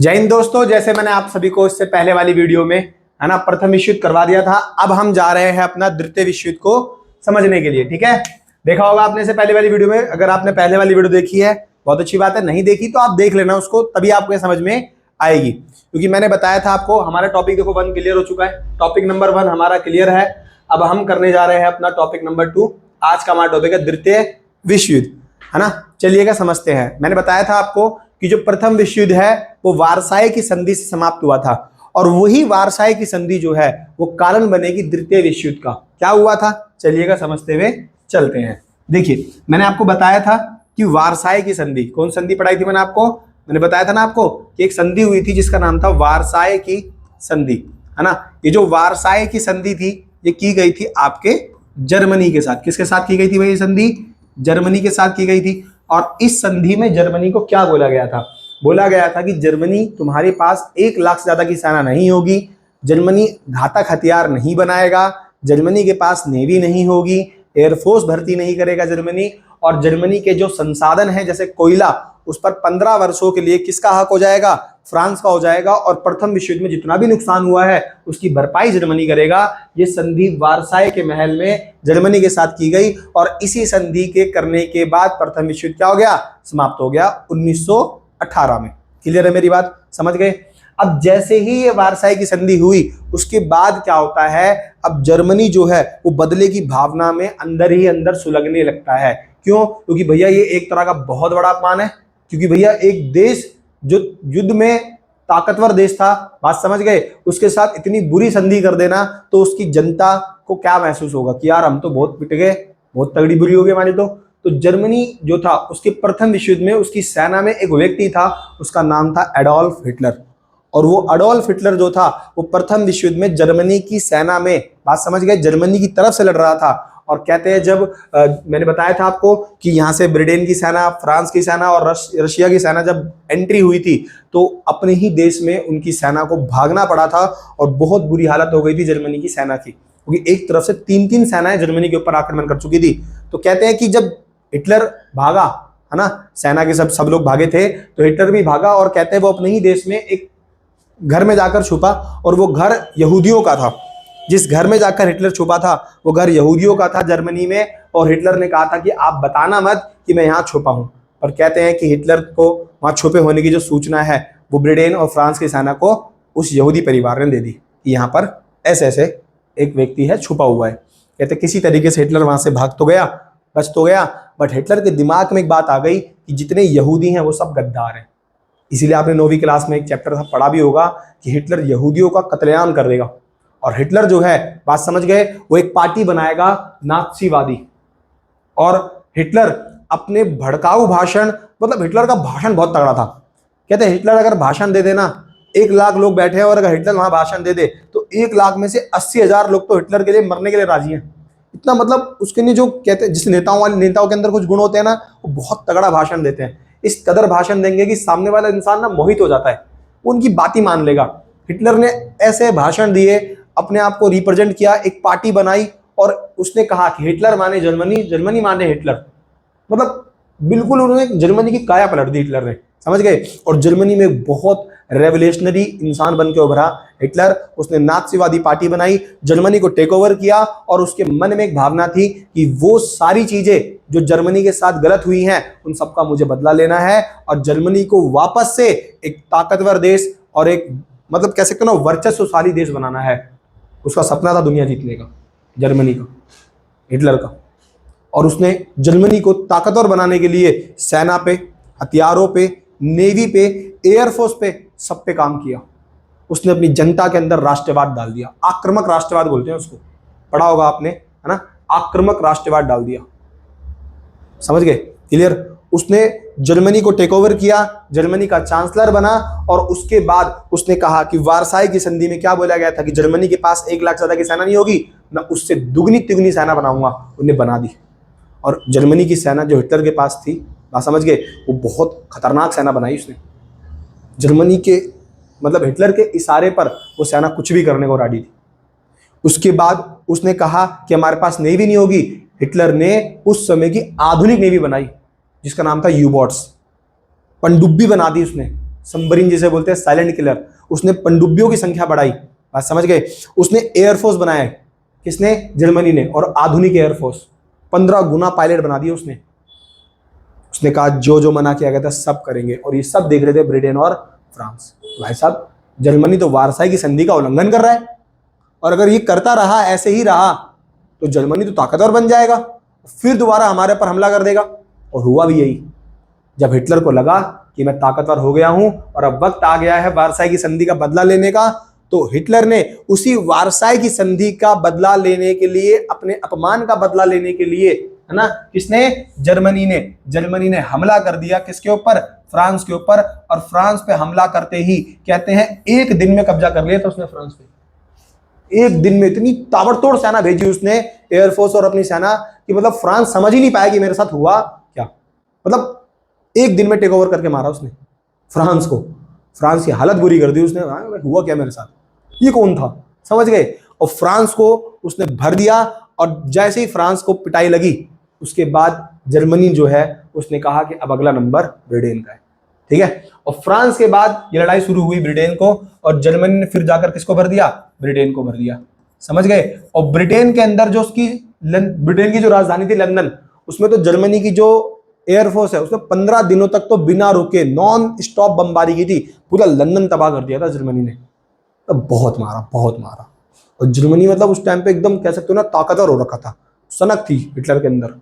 जय हिंद दोस्तों, जैसे मैंने आप सभी को इससे पहले वाली वीडियो में है ना प्रथम विश्व युद्ध करवा दिया था। अब हम जा रहे हैं अपना द्वितीय विश्व युद्ध को समझने के लिए। ठीक है, देखा होगा आपने से पहले वाली वीडियो में। अगर आपने पहले वाली वीडियो देखी है बहुत अच्छी बात है, नहीं देखी तो आप देख लेना उसको, तभी आपको समझ में आएगी। क्योंकि मैंने बताया था आपको हमारा टॉपिक देखो 1 क्लियर हो चुका है, टॉपिक नंबर 1 हमारा क्लियर है। अब हम करने जा रहे हैं अपना टॉपिक नंबर 2। आज का हमारा टॉपिक है द्वितीय विश्व युद्ध, है ना। चलिएगा समझते हैं। मैंने बताया था आपको कि जो प्रथम विश्व युद्ध है वो वारसाई की संधि से समाप्त हुआ था, और वही वारसाई की संधि जो है वो कारण बनेगी द्वितीय विश्व युद्ध का। क्या हुआ था, चलिएगा समझते हुए चलते हैं। देखिए, मैंने आपको बताया था कि वारसाई की संधि, कौन संधि पढ़ाई थी मैंने बताया था ना आपको कि एक संधि हुई थी जिसका नाम था वारसाई की संधि, है ना। ये जो वारसाई की संधि थी ये की गई थी आपके जर्मनी के साथ। किसके साथ की गई थी भाई ये संधि? जर्मनी के साथ की गई थी। और इस संधि में जर्मनी को क्या बोला गया था? बोला गया था कि जर्मनी तुम्हारे पास 1 लाख से ज्यादा की सेना नहीं होगी, जर्मनी घातक हथियार नहीं बनाएगा, जर्मनी के पास नेवी नहीं होगी, एयरफोर्स भर्ती नहीं करेगा जर्मनी, और जर्मनी के जो संसाधन है जैसे कोयला, उस पर 15 वर्षों के लिए किसका हक हो जाएगा? फ्रांस का हो जाएगा। और प्रथम विश्व युद्ध में जितना भी नुकसान हुआ है उसकी भरपाई जर्मनी करेगा। ये संधि वारसाई के महल में जर्मनी के साथ की गई, और इसी संधि के करने के बाद प्रथम विश्व युद्ध क्या हो गया? समाप्त हो गया 1918 में। क्लियर है मेरी बात? समझ गए? अब जैसे ही ये वारसाई की संधि हुई उसके बाद क्या होता है, अब जर्मनी जो है वो बदले की भावना में अंदर ही अंदर सुलगने लगता है। क्यों? क्योंकि भैया ये एक तरह का बहुत बड़ा अपमान है। क्योंकि भैया एक देश जो युद्ध में ताकतवर देश था, बात समझ गए, उसके साथ इतनी बुरी संधि कर देना तो उसकी जनता को क्या महसूस होगा कि यार हम तो बहुत पिट गए, बहुत तगड़ी बुरी हो गई हमारी। तो जर्मनी जो था उसके प्रथम विश्व युद्ध में उसकी सेना में एक व्यक्ति था, उसका नाम था एडोल्फ हिटलर। और वो एडोल्फ हिटलर जो था वो प्रथम विश्व युद्ध में जर्मनी की सेना में, बात समझ गए, जर्मनी की तरफ से लड़ रहा था। और कहते हैं जब मैंने बताया था आपको कि यहाँ से ब्रिटेन की सेना, फ्रांस की सेना और रशिया की सेना जब एंट्री हुई थी तो अपने ही देश में उनकी सेना को भागना पड़ा था, और बहुत बुरी हालत हो गई थी जर्मनी की सेना की, क्योंकि एक तरफ से 3-3 सेनाएं जर्मनी के ऊपर आक्रमण कर चुकी थी। तो कहते हैं कि जब हिटलर भागा, है ना, सेना के सब लोग भागे थे तो हिटलर भी भागा, और कहते हैं वो अपने ही देश में एक घर में जाकर छुपा, और वो घर यहूदियों का था। जिस घर में जाकर हिटलर छुपा था वो घर यहूदियों का था जर्मनी में, और हिटलर ने कहा था कि आप बताना मत कि मैं यहाँ छुपा हूँ। और कहते हैं कि हिटलर को वहाँ छुपे होने की जो सूचना है वो ब्रिटेन और फ्रांस की सेना को उस यहूदी परिवार ने दे दी कि यहाँ पर ऐसे ऐसे एक व्यक्ति है, छुपा हुआ है। कहते किसी तरीके से हिटलर वहाँ से भाग तो गया, बच तो गया, बट हिटलर के दिमाग में एक बात आ गई कि जितने यहूदी हैं वो सब गद्दार हैं। इसीलिए आपने 9वीं क्लास में एक चैप्टर पढ़ा भी होगा कि हिटलर यहूदियों का कत्लेआम कर देगा। और हिटलर जो है, बात समझ गए, वो एक पार्टी बनाएगा नात्सीवादी। और हिटलर अपने भड़काऊ भाषण, मतलब हिटलर का भाषण बहुत तगड़ा था। कहते हैं हिटलर अगर भाषण दे देना, 1 लाख लोग बैठे हैं और अगर हिटलर वहां भाषण दे दे तो 1 लाख में से 80,000 लोग तो हिटलर के लिए मरने के लिए राजी हैं। इतना मतलब उसके लिए जो कहते हैं, जिस नेताओं के अंदर कुछ गुण होते हैं ना, वो बहुत तगड़ा भाषण देते हैं। इस कदर भाषण देंगे कि सामने वाला इंसान ना मोहित हो जाता है, उनकी बात ही मान लेगा। हिटलर ने ऐसे भाषण दिए, अपने आप को रिप्रेजेंट किया, एक पार्टी बनाई, और उसने कहा कि हिटलर माने जर्मनी, जर्मनी माने हिटलर। मतलब बिल्कुल उन्होंने जर्मनी की काया पलट दी हिटलर ने, समझ गए। और जर्मनी में बहुत रेवोल्यूशनरी इंसान बन के उभरा हिटलर। उसने नात्सीवादी पार्टी बनाई, जर्मनी को टेक ओवर किया, और उसके मन में एक भावना थी कि वो सारी चीजें जो जर्मनी के साथ गलत हुई हैं उन सबका मुझे बदला लेना है, और जर्मनी को वापस से एक ताकतवर देश और एक, मतलब कह सकते हो ना, वर्चस्वशाली देश बनाना है। उसका सपना था दुनिया जीतने का, जर्मनी का, हिटलर का। और उसने जर्मनी को ताकतवर बनाने के लिए सेना पे, हथियारों पे, नेवी पे, एयरफोर्स पे, सब पे काम किया। उसने अपनी जनता के अंदर राष्ट्रवाद डाल दिया, आक्रामक राष्ट्रवाद बोलते हैं उसको, पढ़ा होगा आपने, है ना, आक्रामक राष्ट्रवाद डाल दिया। समझ गए? क्लियर? उसने जर्मनी को टेक ओवर किया, जर्मनी का चांसलर बना, और उसके बाद उसने कहा कि वारसाई की संधि में क्या बोला गया था कि जर्मनी के पास 1 लाख से ज्यादा की सेना नहीं होगी, मैं उससे दुगनी तिगुनी सेना बनाऊंगा। उन्हें बना दी। और जर्मनी की सेना जो हिटलर के पास थी, बात समझ गए, वो बहुत खतरनाक सेना बनाई उसने। जर्मनी के, मतलब हिटलर के इशारे पर वो सेना कुछ भी करने को रेडी थी। उसके बाद उसने कहा कि हमारे पास नेवी नहीं होगी। हिटलर ने उस समय की आधुनिक नेवी बनाई जिसका नाम था यू-बोट्स, पनडुब्बी बना दी उसने। सबमरीन जिसे बोलते हैं साइलेंट किलर, उसने पनडुब्बियों की संख्या बढ़ाई, बात समझ गए। उसने एयरफोर्स बनाया, किसने? जर्मनी ने, और आधुनिक एयरफोर्स 15 गुना पायलट बना दिए उसने। उसने कहा जो जो मना किया गया था सब करेंगे, और ये सब देख रहे थे ब्रिटेन और फ्रांस। भाई साहब जर्मनी तो वारसाई की संधि का उल्लंघन कर रहा है, और अगर ये करता रहा, ऐसे ही रहा, तो जर्मनी तो ताकतवर बन जाएगा, फिर दोबारा हमारे पर हमला कर देगा। और हुआ भी यही। जब हिटलर को लगा कि मैं ताकतवर हो गया हूं और अब वक्त आ गया है वारसाई की संधि का बदला लेने का, तो हिटलर ने उसी वारसाई की संधि का बदला लेने के लिए, अपने अपमान का बदला लेने के लिए, है ना, किसने? जर्मनी ने हमला कर दिया किसके ऊपर? फ्रांस के ऊपर। और फ्रांस पे हमला करते ही कहते हैं एक दिन में कब्जा कर लिया था उसने फ्रांस पे। एक दिन में इतनी ताबड़तोड़ सेना भेजी उसने, एयरफोर्स और अपनी सेना, कि मतलब फ्रांस समझ ही नहीं पाया कि मेरे साथ हुआ क्या। मतलब एक दिन में टेक ओवर करके मारा उसने फ्रांस को। फ्रांस की हालत बुरी कर दी उसने। हुआ क्या मेरे साथ, ये कौन था, समझ गए। और फ्रांस को उसने भर दिया, और जैसे ही फ्रांस को पिटाई लगी, उसके बाद जर्मनी जो है उसने कहा कि अब अगला नंबर ब्रिटेन का है, ठीक है। और फ्रांस के बाद ये लड़ाई शुरू हुई ब्रिटेन को, और जर्मनी ने फिर जाकर किसको भर दिया? ब्रिटेन को भर दिया, समझ गए। और ब्रिटेन के अंदर जो उसकी, ब्रिटेन की जो राजधानी थी लंदन, उसमें तो जर्मनी की जो एयरफोर्स है उसने 15 दिनों तक तो बिना रुके नॉन स्टॉप बमबारी की थी। पूरा लंदन तबाह कर दिया था जर्मनी ने। तो बहुत मारा, बहुत मारा। और जर्मनी मतलब उस टाइम पे एकदम कह सकते हो ना ताकतवर हो रखा था, सनक थी हिटलर के अंदर।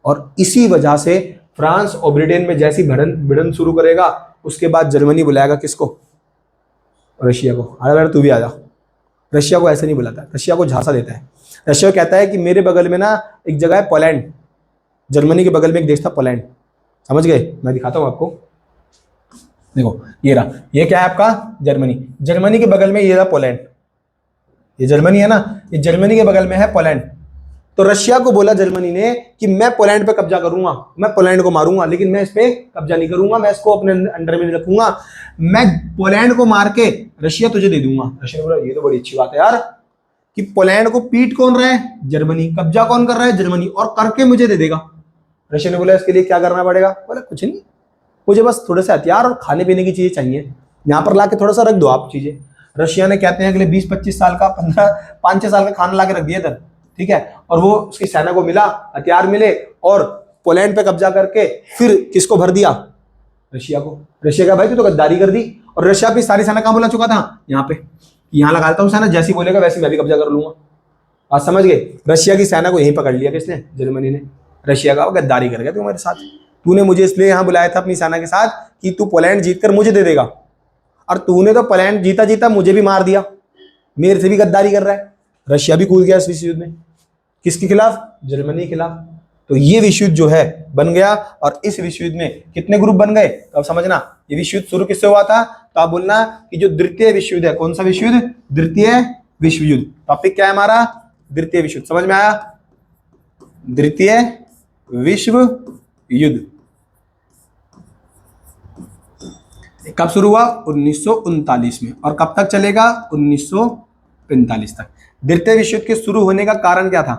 और इसी वजह से फ्रांस और ब्रिटेन में जैसी भिड़न शुरू करेगा, उसके बाद जर्मनी बुलाएगा किसको? रशिया को। अरे तू भी आ जा। रशिया को ऐसे नहीं बुलाता, रशिया को झांसा देता है। रशिया कहता है कि मेरे बगल में ना एक जगह है पोलैंड, जर्मनी के बगल में एक देश था पोलैंड, समझ गए। मैं दिखाता हूं आपको, देखो ये रहा, ये क्या है आपका? जर्मनी। जर्मनी के बगल में ये रहा पोलैंड, ये जर्मनी है ना, ये जर्मनी के बगल में है पोलैंड। तो रशिया को बोला जर्मनी ने कि मैं पोलैंड पे कब्जा करूंगा, मैं पोलैंड को मारूंगा, लेकिन मैं इस पे कब्जा नहीं करूंगा, मैं इसको अपने अंडर में नहीं रखूंगा, मैं पोलैंड को मार के रशिया तुझे दे दूंगा। रशिया ने बोला ये तो बड़ी अच्छी बात है यार, कि पोलैंड को पीट कौन रहा है? जर्मनी। कब्जा कौन कर रहा है? जर्मनी। और करके मुझे दे देगा। रशिया ने बोला इसके लिए क्या करना पड़ेगा? बोला कुछ नहीं, मुझे बस थोड़े से हथियार और खाने पीने की चीजें चाहिए, यहाँ पर लाके थोड़ा सा रख दो आप चीजें। रशिया ने कहते हैं अगले 20-25 साल का 5-6 साल का खाना ला के रख दिया इधर, ठीक है। और वो उसकी सेना को मिला, हथियार मिले, और पोलैंड पे कब्जा करके फिर किसको भर दिया? रशिया को। रशिया का भाई तू तो गद्दारी कर दी। और रशिया भी सारी सेना कहां बुला चुका था? यहाँ पे, यहाँ लगा देता हूँ सेना, जैसी बोलेगा वैसे मैं भी कब्जा कर लूंगा। आप समझ गए। रशिया की सेना को यहीं पकड़ लिया किसने? जर्मनी ने। रशिया का गद्दारी कर गया तू मेरे साथ, तूने मुझे इसलिए यहाँ बुलाया था अपनी सेना के साथ कि तू पोलैंड जीतकर मुझे दे देगा, और तूने तो पोलैंड जीता जीता मुझे भी मार दिया, मेरे से भी गद्दारी कर रहा है। रशिया भी कूद गया इस विश्व युद्ध में, किसके खिलाफ? जर्मनी के खिलाफ। तो ये विश्व युद्ध जो है बन गया। और इस विश्व युद्ध में कितने ग्रुप बन गए? तो अब समझना, ये विश्व युद्ध शुरू किससे हुआ था? तो आप बोलना कि जो द्वितीय विश्व युद्ध है, कौन सा विश्व युद्ध? द्वितीय विश्व युद्ध। टॉपिक क्या है हमारा? द्वितीय विश्व युद्ध। समझ में आया? द्वितीय विश्व युद्ध कब शुरू हुआ? 1939 में। और कब तक चलेगा? 1945 तक। द्वितीय विश्व युद्ध के शुरू होने का कारण क्या था?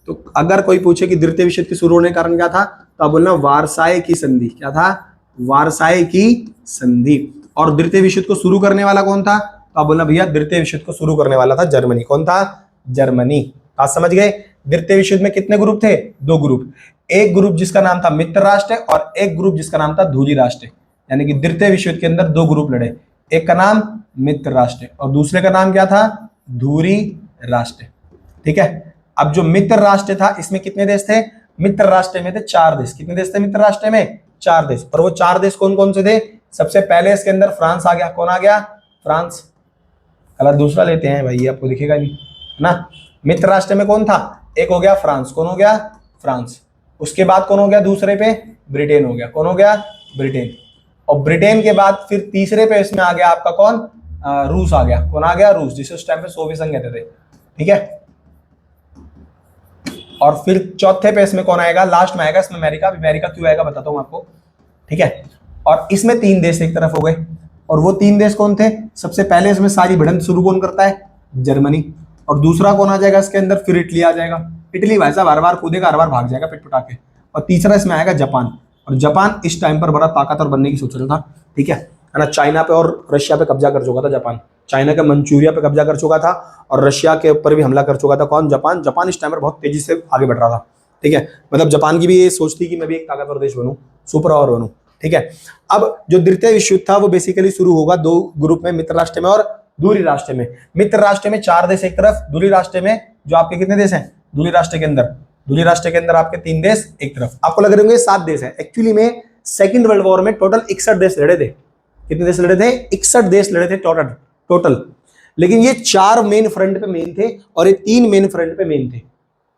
तो अगर कोई पूछे कि द्वितीय विश्व युद्ध के शुरू होने का कारण क्या था, तो आप बोलना वारसाई की संधि। क्या था? वारसाई की संधि। और द्वितीय विश्व युद्ध को शुरू करने वाला कौन था? तो आप बोलना भैया द्वितीय विश्व युद्ध को शुरू करने वाला था जर्मनी। कौन था? जर्मनी। आप समझ गए। द्वितीय विश्व युद्ध में कितने ग्रुप थे? 2 ग्रुप। एक ग्रुप जिसका नाम था मित्र राष्ट्र, और एक ग्रुप जिसका नाम था धुरी राष्ट्र। यानी कि द्वितीय विश्व युद्ध के अंदर 2 ग्रुप लड़े, एक का नाम मित्र राष्ट्र और दूसरे का नाम क्या था? धुरी राष्ट्र, ठीक है। अब जो मित्र राष्ट्र था, इसमें कितने देश थे? मित्र राष्ट्र में थे 4 देश। कितने देश थे मित्र राष्ट्र में? 4 देश। और वो 4 देश कौन कौन से थे? सबसे पहले इसके अंदर फ्रांस आ गया। कौन आ गया? फ्रांस। कलर दूसरा लेते हैं भाई, आपको दिखेगा नहीं, है ना। मित्र राष्ट्र में कौन था? एक हो गया फ्रांस। कौन हो गया? फ्रांस। उसके बाद कौन हो गया दूसरे पे? ब्रिटेन हो गया। कौन हो गया? ब्रिटेन। और ब्रिटेन के बाद फिर तीसरे पे इसमें आ गया आपका कौन? रूस आ गया। कौन आ गया? रूस, जिसे उस टाइम पे सोवियत संघ कहते थे, ठीक है। और फिर चौथे पे इसमें कौन आएगा? लास्ट में आएगा इसमें अमेरिका। अमेरिका क्यों आएगा बताता हूं आपको, ठीक है। और इसमें 3 देश एक तरफ हो गए। और वो 3 देश कौन थे? सबसे पहले इसमें सारी भिड़ंत शुरू कौन करता है? जर्मनी। और दूसरा कौन आ जाएगा इसके अंदर? फिर इटली आ जाएगा। इटली भाई साहब हर बार कूदेगा, हर बार भाग जाएगा पिटपिटा के। और तीसरा इसमें आएगा जापान। और जापान इस टाइम पर बड़ा ताकतवर बनने की सोच रहा था, ठीक है। है ना। चाइना पे और रशिया पे कब्जा कर चुका था जापान। चाइना के मंचूरिया पे कब्जा कर चुका था और रशिया के ऊपर भी हमला कर चुका था। कौन? जापान। जापान इस टाइम पर बहुत तेजी से आगे बढ़ रहा था, ठीक है। मतलब जापान की भी ये सोच थी कि मैं भी एक ताकतवर देश बनूं, सुपर पावर बनूं, ठीक है। अब जो द्वितीय विश्व युद्ध था वो बेसिकली शुरू होगा दो ग्रुप में, मित्र राष्ट्र में और दूरी राष्ट्र में। मित्र राष्ट्र में 4 देश एक तरफ, दूरी राष्ट्र में जो आपके कितने देश हैं दूरी राष्ट्र के अंदर? दूरी राष्ट्र के अंदर आपके 3 देश एक तरफ। आपको लग रहे होंगे 7 देश हैं, एक्चुअली में सेकंड वर्ल्ड वॉर में टोटल 61 देश लड़े थे। कितने देश लड़े थे? 61 देश लड़े थे टोटल। लेकिन ये 4 मेन फ्रंट पे मेन थे और ये 3 मेन फ्रंट पे मेन थे।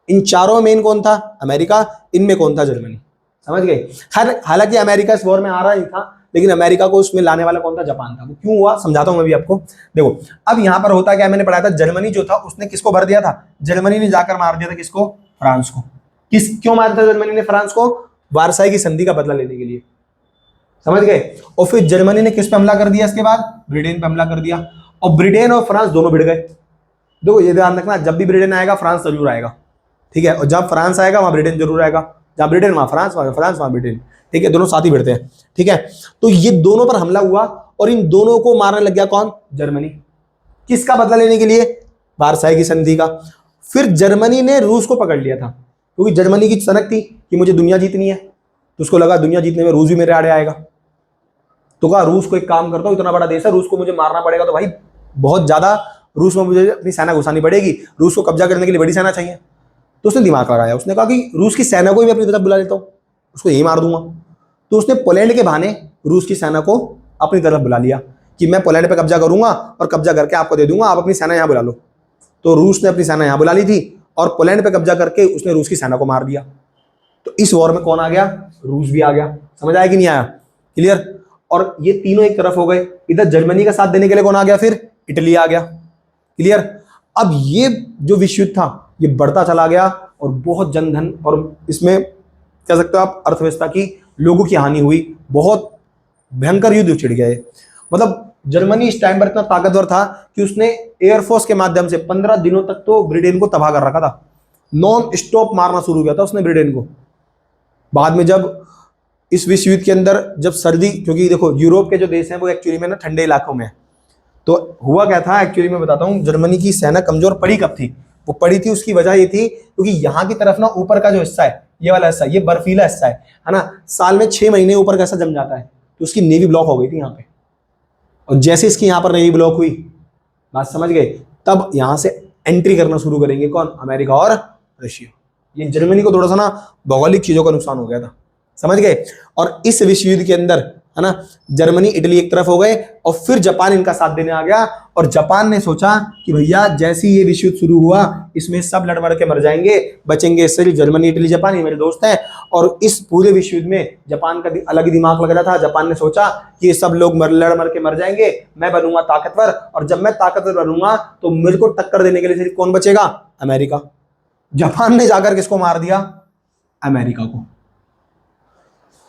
इन चारों में मेन कौन था? अमेरिका। इनमें कौन था? जर्मनी। समझ गए? हालांकि अमेरिका इस वॉर में आ रहा ही था, लेकिन अमेरिका को उसमें लाने वाला कौन था? जापान था। वो क्यों हुआ समझाता हूं मैं भी आपको। देखो अब यहां पर होता क्या, मैंने पढ़ाया था, जर्मनी जो था उसने किसको भर दिया था? जर्मनी ने जाकर मार दिया था किसको? फ्रांस को। क्यों मारा था जर्मनी ने फ्रांस को? वारसाई की संधि का बदला लेने के लिए। समझ गए? और फिर जर्मनी ने किस पे हमला कर दिया? इसके बाद ब्रिटेन पे हमला कर दिया और ब्रिटेन और फ्रांस दोनों भिड़ गए। देखो ये ध्यान रखना, जब भी ब्रिटेन आएगा फ्रांस जरूर आएगा, ठीक है। और जब फ्रांस आएगा वहां ब्रिटेन जरूर आएगा, जहां ब्रिटेन वहां फ्रांस, वहां ब्रिटेन, ठीक है। दोनों साथ ही भिड़ते हैं, ठीक है। तो ये दोनों पर हमला हुआ और इन दोनों को मारने लग गया कौन? जर्मनी। किसका बदला लेने के लिए? वारसाई की संधि का। फिर जर्मनी ने रूस को पकड़ लिया था, क्योंकि जर्मनी की सनक थी कि मुझे दुनिया जीतनी है, तो उसको लगा दुनिया जीतने में रूस भी मेरे आड़े आएगा। तो कहा रूस को एक काम करता हूं, इतना बड़ा देश है, रूस को मुझे मारना पड़ेगा, तो भाई बहुत ज्यादा रूस में मुझे अपनी सेना घुसानी पड़ेगी, रूस को कब्जा करने के लिए बड़ी सेना चाहिए। तो उसने दिमाग लगाया, उसने कहा कि रूस की सेना को ही मैं अपनी तरफ बुला लेता हूं, उसको यही मार दूंगा। तो उसने पोलैंड के बहाने रूस की सेना को अपनी तरफ बुला लिया कि मैं पोलैंड पे कब्जा करूंगा और कब्जा करके आपको दे दूंगा, आप अपनी सेना यहां बुला लो। तो रूस ने अपनी सेना यहां बुला ली थी और पोलैंड पे कब्जा करके उसने रूस की सेना को मार दिया। तो इस वॉर में कौन आ गया? रूस भी आ गया। समझ आया कि नहीं आया? क्लियर? और ये तीनों एक तरफ हो गए। इधर जर्मनी का साथ देने के लिए कौन आ गया? फिर इटली आ गया। क्लियर? अब ये जो विश्व युद्ध था ये बढ़ता चला गया और बहुत जनधन और इसमें कह सकते हो आप अर्थव्यवस्था की, लोगों की हानि हुई, बहुत भयंकर युद्ध छिड़ गए। मतलब जर्मनी इस टाइम पर इतना ताकतवर था कि उसने एयरफोर्स के माध्यम से 15 दिनों तक तो ब्रिटेन को तबाह कर रखा था। नॉन स्टॉप मारना शुरू किया था उसने ब्रिटेन को। बाद में जब इस विश्व युद्ध के अंदर जब सर्दी, क्योंकि देखो यूरोप के जो देश हैं वो एक्चुअली में ना ठंडे इलाकों में है, तो हुआ क्या था एक्चुअली में बताता हूँ। जर्मनी की सेना कमजोर पड़ी कब थी? वो पड़ी थी उसकी वजह ये थी क्योंकि यहाँ की तरफ ना ऊपर का जो हिस्सा है, ये वाला हिस्सा, ये बर्फीला हिस्सा है ना, साल में 6 महीने ऊपर का हिस्सा जम जाता है, तो उसकी नेवी ब्लॉक हो गई थी यहाँ पे। और जैसे इसकी यहाँ पर नेवी ब्लॉक हुई, बात समझ गए, तब यहाँ से एंट्री करना शुरू करेंगे कौन? अमेरिका और रशिया। ये जर्मनी को थोड़ा सा ना भौगोलिक चीजों का नुकसान हो गया था, समझ गए। और इस विश्व युद्ध के अंदर है ना, जर्मनी इटली एक तरफ हो गए और फिर जापान इनका साथ देने आ गया। और जापान ने सोचा कि भैया जैसे ही ये विश्व युद्ध शुरू हुआ इसमें सब लड़ मर के मर जाएंगे, बचेंगे सिर्फ जर्मनी, इटली, जापान, ये मेरे दोस्त हैं। और इस पूरे विश्व युद्ध में जापान का अलग ही दिमाग लग रहा था। जापान ने सोचा कि ये सब लोग लड़ मर के मर जाएंगे, मैं बनूंगा ताकतवर, और जब मैं ताकतवर बनूंगा तो मेरे को टक्कर देने के लिए सिर्फ कौन बचेगा? अमेरिका। जापान ने जाकर किसको मार दिया? अमेरिका को।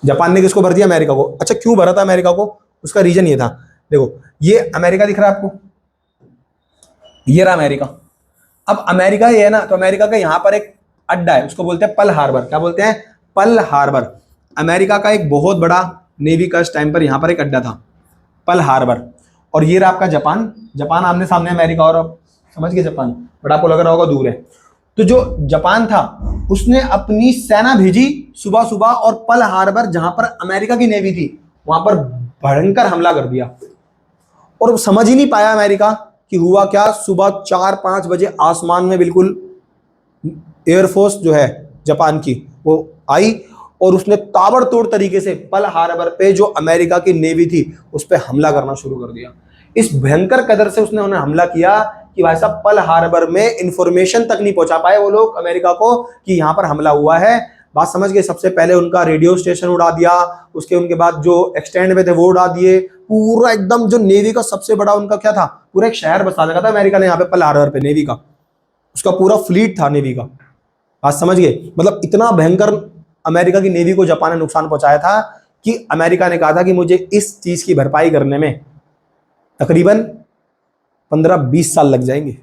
जापान ने किसको भर दिया? अमेरिका को। अच्छा क्यों भरा था अमेरिका को? उसका रीजन ये था, देखो ये अमेरिका दिख रहा है आपको, ये रहा अमेरिका। अब अमेरिका ये है ना, तो अमेरिका का यहां पर एक अड्डा है, उसको बोलते हैं पर्ल हार्बर। क्या बोलते हैं? Pearl Harbor. अमेरिका का एक बहुत बड़ा नेवी का इस टाइम पर यहां पर एक अड्डा था, पर्ल हार्बर। और ये रहा आपका जापान। जापान आमने सामने अमेरिका, और समझ गए जापान, बट आपको लग रहा होगा दूर है। तो जो जापान था उसने अपनी सेना भेजी सुबह सुबह और पर्ल हार्बर, जहां पर अमेरिका की नेवी थी, वहां पर भयंकर हमला कर दिया। और समझ ही नहीं पाया अमेरिका कि हुआ क्या। सुबह 4-5 बजे आसमान में बिल्कुल एयरफोर्स जो है जापान की वो आई और उसने ताबड़तोड़ तरीके से पर्ल हार्बर पे जो अमेरिका की नेवी थी उस पर हमला करना शुरू कर दिया। इस भयंकर कदर से उसने उन्हें हमला किया कि भाई साहब पर्ल हार्बर में इंफॉर्मेशन तक नहीं पहुंचा पाए वो लोग अमेरिका को कि यहां पर हमला हुआ है। बात समझ गए? सबसे पहले उनका रेडियो स्टेशन उड़ा दिया, उसके उनके बाद जो एक्सटेंड में थे वो उड़ा दिए, पूरा एकदम जो नेवी का सबसे बड़ा उनका क्या था, पूरा एक शहर बसा रखा था अमेरिका ने यहाँ पे पर्ल हार्बर पे, नेवी का, उसका पूरा फ्लीट था नेवी का। बात समझ गए? मतलब इतना भयंकर अमेरिका की नेवी को जापान ने नुकसान पहुंचाया था कि अमेरिका ने कहा था कि मुझे इस चीज की भरपाई करने में तकरीबन 15-20 साल लग जाएंगे।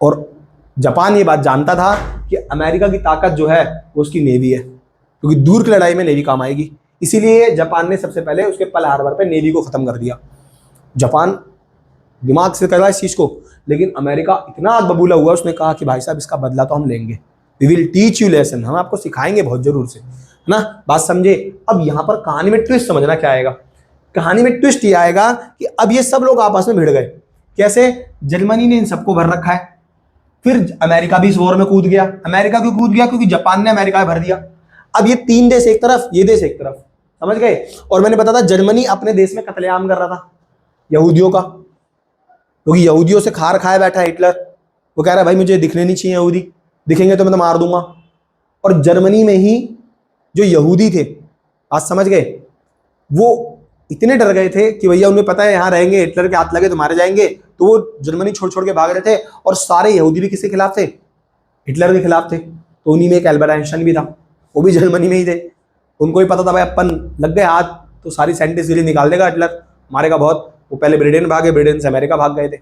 और जापान ये बात जानता था कि अमेरिका की ताकत जो है वो उसकी नेवी है, क्योंकि दूर की लड़ाई में नेवी काम आएगी। इसीलिए जापान ने सबसे पहले उसके पर्ल हार्बर पे नेवी को खत्म कर दिया। जापान दिमाग से कर रहा है इस चीज को, लेकिन अमेरिका इतना बबूला हुआ, उसने कहा कि भाई साहब इसका बदला तो हम लेंगे, we will teach you lesson, हम आपको सिखाएंगे बहुत जरूर से, है ना, बात समझे। अब यहाँ पर कहानी में ट्विस्ट समझना क्या आएगा, कहानी में ट्विस्ट ये आएगा कि अब ये सब लोग आपस में भिड़ गए। कैसे? जर्मनी ने इन सबको भर रखा है, फिर अमेरिका भी इस वॉर में कूद गया। अमेरिका क्यों कूद गया? क्योंकि जापान ने अमेरिका में भर दिया। अब ये 3 देश एक तरफ, ये देश एक तरफ, समझ गए। और मैंने बताया था जर्मनी अपने देश में कत्लेआम कर रहा था यहूदियों का, क्योंकि यहूदियों से खार खाए बैठा है हिटलर। वो कह रहा है भाई मुझे दिखने नहीं चाहिए यहूदी, दिखेंगे तो मैं तो मार दूंगा। और जर्मनी में ही जो यहूदी थे, आज समझ गए, वो इतने डर गए थे कि भैया उन्हें पता है यहाँ रहेंगे हिटलर के हाथ लगे तो मारे जाएंगे, तो वो जर्मनी छोड़ छोड़ के भाग रहे थे। और सारे यहूदी भी किसके खिलाफ थे? हिटलर के खिलाफ थे। तो उन्हीं में एक एल्बर्ट आइंस्टाइन भी था, वो भी जर्मनी में ही थे। उनको ही पता था भाई अपन लग गए हाथ तो सारी साइंटिस्ट निकाल देगा हिटलर, मारेगा बहुत। वो पहले ब्रिटेन भागे, ब्रिटेन से अमेरिका भाग गए थे,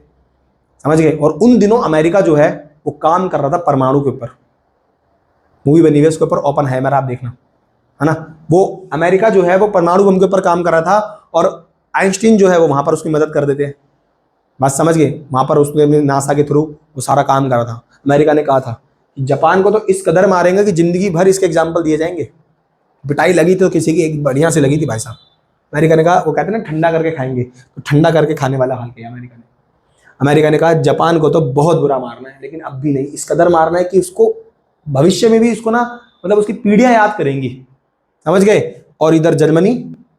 समझ गए। और उन दिनों अमेरिका जो है वो काम कर रहा था परमाणु के ऊपर, मूवी बनी हुई उसके ऊपर, ओपनहाइमर, आप देखना, है ना। वो अमेरिका जो है वो परमाणु बम के ऊपर काम कर रहा था, और आइंस्टीन जो है वो वहां पर उसकी मदद कर देते हैं, बात समझ गए। वहां पर उसने नासा के थ्रू वो सारा काम कर रहा था। अमेरिका ने कहा था कि जापान को तो इस कदर मारेंगे कि जिंदगी भर इसके एग्जाम्पल दिए जाएंगे। पिटाई लगी तो किसी की एक बढ़िया से लगी थी भाई साहब। अमेरिका ने कहा, वो कहते हैं ना ठंडा करके खाएंगे, तो ठंडा करके खाने वाला हाल किया अमेरिका ने। अमेरिका ने कहा जापान को तो बहुत बुरा मारना है, लेकिन अब भी नहीं, इस कदर मारना है कि उसको भविष्य में भी इसको ना, मतलब उसकी पीढ़ियां याद करेंगी, समझ गए। और इधर जर्मनी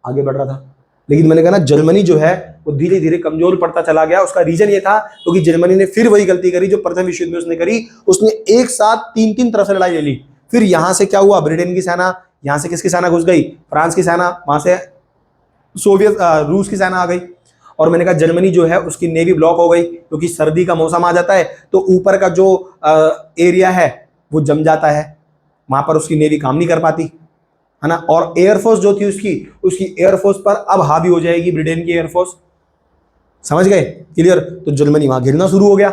आगे बढ़ रहा था, लेकिन मैंने कहा ना जर्मनी जो है वो धीरे धीरे कमजोर पड़ता चला गया। उसका रीजन ये था क्योंकि जर्मनी ने फिर वही गलती करी जो प्रथम विश्व युद्ध में उसने करी। उसने एक साथ 3-3 तरफ से लड़ाई ले ली। फिर यहां से क्या हुआ, ब्रिटेन की सेना, यहां से किसकी सेना घुस गई, फ्रांस की सेना, वहां से सोवियत रूस की सेना आ गई। और मैंने कहा जर्मनी जो है उसकी नेवी ब्लॉक हो गई, क्योंकि सर्दी का मौसम आ जाता है तो ऊपर का जो एरिया है वो जम जाता है, वहां पर उसकी नेवी काम नहीं कर पाती, है ना। और एयरफोर्स जो थी उसकी एयरफोर्स पर अब हावी हो जाएगी ब्रिटेन की एयरफोर्स, समझ गए, क्लियर। तो जर्मनी वहां गिरना शुरू हो गया।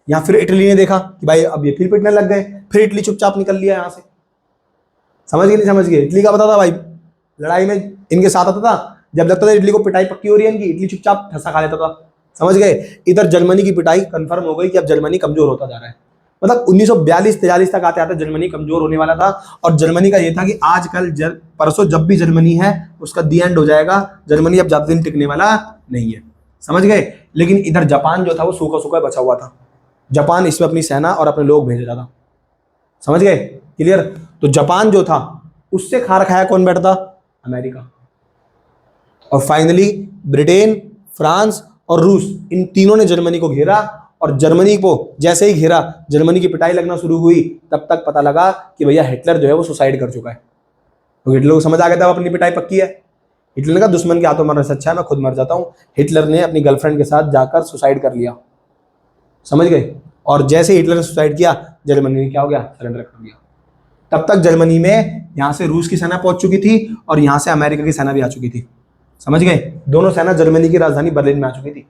यहां फिर इटली ने देखा कि भाई अब ये फिर पिटने लग गए, फिर इटली चुपचाप निकल लिया यहां से, समझ गए नहीं समझ गए। इटली का पता था भाई, लड़ाई में इनके साथ आता था, जब लगता था इटली को पिटाई पक्की हो रही है इनकी, इटली चुपचाप ठसा खा लेता था, समझ गए। इधर जर्मनी की पिटाई कंफर्म हो गई कि अब जर्मनी कमजोर होता जा रहा है। मतलब 1942-43 तक आते आते जर्मनी कमजोर होने वाला था। और जर्मनी का ये था कि आजकल परसों जब भी जर्मनी है उसका दी एंड हो जाएगा, जर्मनी अब ज्यादा दिन टिकने वाला नहीं है, समझ गए। लेकिन इधर जापान जो था वो सूखा सूखा बचा हुआ था। जापान इसमें अपनी सेना और अपने लोग भेज रहा था, समझ गए, क्लियर। तो जापान जो था उससे खार खाया कौन बैठता, अमेरिका। और फाइनली ब्रिटेन, फ्रांस और रूस, इन तीनों ने जर्मनी को घेरा। और जर्मनी को जैसे ही घेरा, जर्मनी की पिटाई लगना शुरू हुई। तब तक पता लगा कि भैया हिटलर जो है वो सुसाइड कर चुका है। तो हिटलर को समझ आ गया था अपनी पिटाई पक्की है। हिटलर ने कहा दुश्मन के हाथों मरने से अच्छा है मैं खुद मर जाता हूं। हिटलर ने अपनी गर्लफ्रेंड के साथ जाकर सुसाइड कर लिया, समझ गए। और जैसे हिटलर ने सुसाइड किया, जर्मनी ने क्या हो गया, सरेंडर कर दिया। तब तक जर्मनी में यहां से रूस की सेना पहुंच चुकी थी और यहां से अमेरिका की सेना भी आ चुकी थी, समझ गए। दोनों सेना जर्मनी की राजधानी बर्लिन में आ चुकी थी।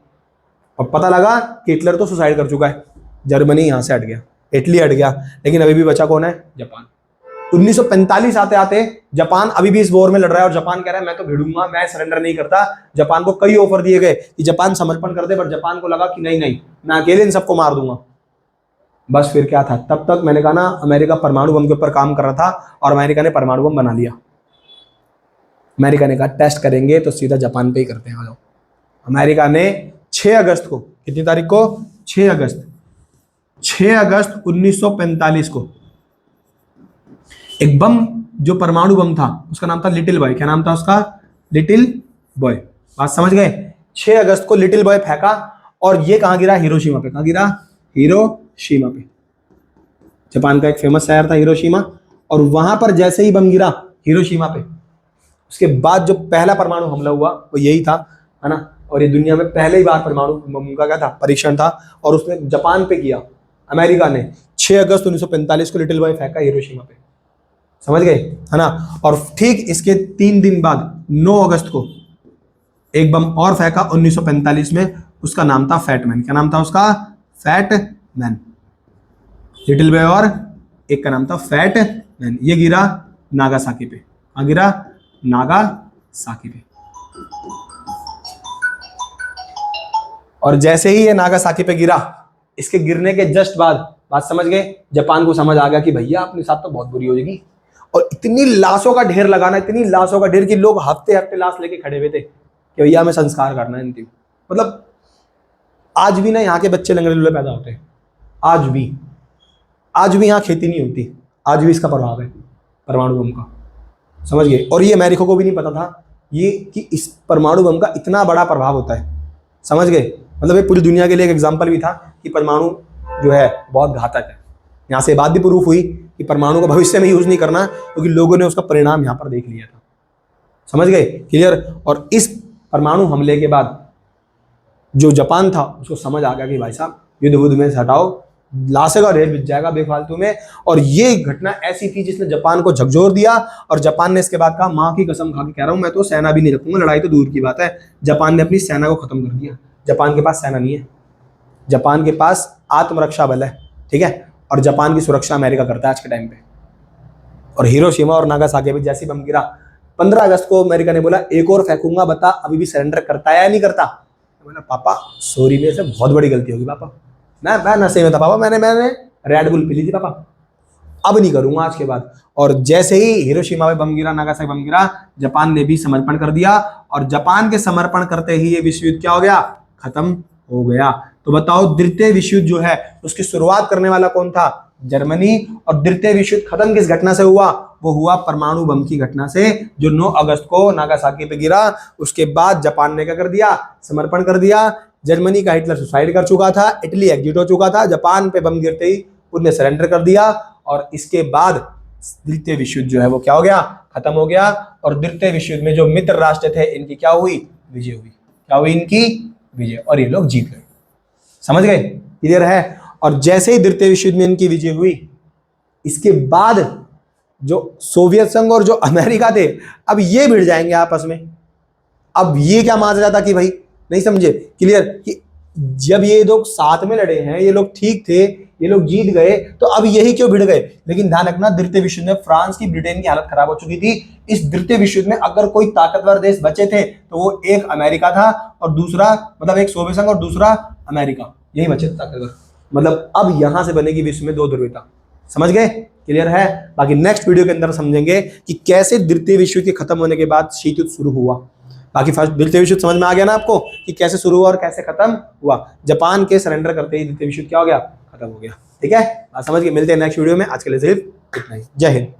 और पता लगा कि हिटलर तो सुसाइड कर चुका है, जर्मनी यहां से हट गया, इटली हट गया, लेकिन अभी भी बचा कौन है, जापान। 1945 आते आते जापान अभी भी इस वॉर में लड़ रहा है और जापान कह रहा है मैं तो भिड़ूंगा, मैं सरेंडर नहीं करता। जापान को कई ऑफर दिए गए कि जापान समर्पण कर दे, पर जापान को लगा कि नहीं नहीं, मैं अकेले इन सबको मार दूंगा। बस फिर क्या था, तब तक मैंने कहा ना अमेरिका परमाणु बम के ऊपर काम कर रहा था और अमेरिका ने परमाणु बम बना लिया। अमेरिका ने कहा टेस्ट करेंगे तो सीधा जापान पे ही करते हैं, आ जाओ। अमेरिका ने 6 अगस्त को, कितनी तारीख को, 6 अगस्त 1945 को एक बम, जो परमाणु बम था उसका नाम था लिटिल बॉय। क्या नाम था उसका, लिटिल बॉय, बात समझ गए। 6 अगस्त को लिटिल बॉय फेंका और ये कहां गिरा, हिरोशिमा पे। कहां गिरा, हिरोशिमा पे। जापान का एक फेमस शहर था हिरोशिमा, और वहां पर जैसे ही बम गिरा हिरोशिमा पे, उसके बाद जो पहला परमाणु हमला हुआ वो यही था, है ना। और ये दुनिया में पहले ही बार परमाणु बम का क्या था, परीक्षण था, और उसने जापान पे किया। अमेरिका ने 6 अगस्त 1945 को लिटिल बॉय फेंका हिरोशिमा पे, समझ गए, है ना। और ठीक इसके 3 दिन बाद 9 अगस्त को एक बम और फेंका 1945 में, उसका नाम था फैटमैन। क्या नाम था उसका, फैटमैन। लिटिल बॉय और एक का नाम था फैटमैन। ये गिरा नागासाकी पे। कहाँ गिरा, नागासाकी पे। और जैसे ही ये नागासाकी पे गिरा, इसके गिरने के जस्ट बाद बात समझ गए, जापान को समझ आ गया कि भैया अपने साथ तो बहुत बुरी हो जाएगी। और इतनी लाशों का ढेर लगाना, इतनी लाशों का ढेर कि लोग हफ्ते हफ्ते लाश लेके खड़े हुए थे कि भैया हमें संस्कार करना है अंतिम। मतलब आज भी ना यहाँ के बच्चे लंगड़े लुल्ले पैदा होते हैं, आज भी यहाँ खेती नहीं होती, आज भी इसका प्रभाव है परमाणु बम का, समझ गए। और ये अमेरिका को भी नहीं पता था ये कि इस परमाणु बम का इतना बड़ा प्रभाव होता है, समझ गए। मतलब ये पूरी दुनिया के लिए एक एग्जाम्पल भी था कि परमाणु जो है बहुत घातक है। यहाँ से बात भी प्रूफ हुई कि परमाणु का भविष्य में यूज नहीं करना, क्योंकि लोगों ने उसका परिणाम यहाँ पर देख लिया था, समझ गए, क्लियर। और इस परमाणु हमले के बाद जो जापान था उसको समझ आ गया कि भाई साहब युद्ध में से हटाओ, लाशों का ढेर बिछ जाएगा बेफालतू में। और ये घटना ऐसी थी जिसने जापान को झकझोर दिया। और जापान ने इसके बाद कहा, माँ की कसम खा के कह रहा हूं मैं तो सेना भी नहीं रखूंगा, लड़ाई तो दूर की बात है। जापान ने अपनी सेना को खत्म कर दिया। जापान के पास सेना नहीं है, जापान के पास आत्मरक्षा बल है, ठीक है। और जापान की सुरक्षा अमेरिका करता है आज के टाइम पे। और हिरोशिमा और नागासाकी पे जैसी बम गिरा, 15 अगस्त को अमेरिका ने बोला एक और फेंकूंगा, बता अभी भी सरेंडर करता है या नहीं करता। मैंने पापा सॉरी, मेरे से बहुत बड़ी गलती होगी पापा, मैं नशे में था पापा, मैंने रेड बुल पी ली थी पापा, अब नहीं करूंगा आज के बाद। और जैसे ही हिरोशिमा पे बम गिरा, नागासाकी बम गिरा, जापान ने भी समर्पण कर दिया। और जापान के समर्पण करते ही ये विश्व युद्ध क्या हो गया, खत्म हो गया। तो बताओ द्वितीय विश्व युद्ध जो है उसकी शुरुआत करने वाला कौन था, जर्मनी। और द्वितीय विश्व युद्ध खत्म किस घटना से हुआ, वो हुआ परमाणु बम की घटना से, जो 9 अगस्त को नागासाकी पे गिरा। उसके बाद जापान ने क्या कर दिया, समर्पण कर दिया। जर्मनी का हिटलर सुसाइड कर चुका था, इटली एग्जिट हो चुका था, जापान पे बम गिरते ही उन्हें सरेंडर कर दिया। और इसके बाद द्वितीय विश्व युद्ध जो है वो क्या हो गया, खत्म हो गया। और द्वितीय विश्व युद्ध में जो मित्र राष्ट्र थे इनकी क्या हुई, विजय हुई। क्या हुई, इनकी विजय, और ये लोग जीत गए, समझ गए, क्लियर है। और जैसे ही द्वितीय विश्व युद्ध में इनकी विजय हुई, इसके बाद जो सोवियत संघ और जो अमेरिका थे, अब ये भिड़ जाएंगे आपस में। अब ये क्या माजरा था कि भाई, नहीं समझे, क्लियर, कि जब ये लोग साथ में लड़े हैं, ये लोग ठीक थे, ये लोग जीत गए, तो अब यही क्यों भिड़ गए। लेकिन ध्यान रखना, द्वितीय विश्व युद्ध में फ्रांस की, ब्रिटेन की हालत खराब हो चुकी थी। इस द्वितीय विश्व युद्ध में अगर कोई ताकतवर देश बचे थे तो वो एक अमेरिका था और दूसरा, मतलब एक सोवियत संघ और दूसरा अमेरिका, यही बचे थे ताकतवर। मतलब अब यहां से बनेगी विश्व में 2 ध्रुवीयता, समझ गए, क्लियर है। बाकी नेक्स्ट वीडियो के अंदर समझेंगे कि कैसे द्वितीय विश्व युद्ध के खत्म होने के बाद शीत युद्ध शुरू हुआ। बाकी फर्स्ट द्वितीय विश्व युद्ध समझ में आ गया ना आपको, कि कैसे शुरू हुआ और कैसे खत्म हुआ। जापान के सरेंडर करते ही द्वितीय विश्व युद्ध क्या हो गया, खत्म हो गया, ठीक है। बात समझ के मिलते हैं नेक्स्ट वीडियो में। आज के लिए सिर्फ इतना ही, जय हिंद।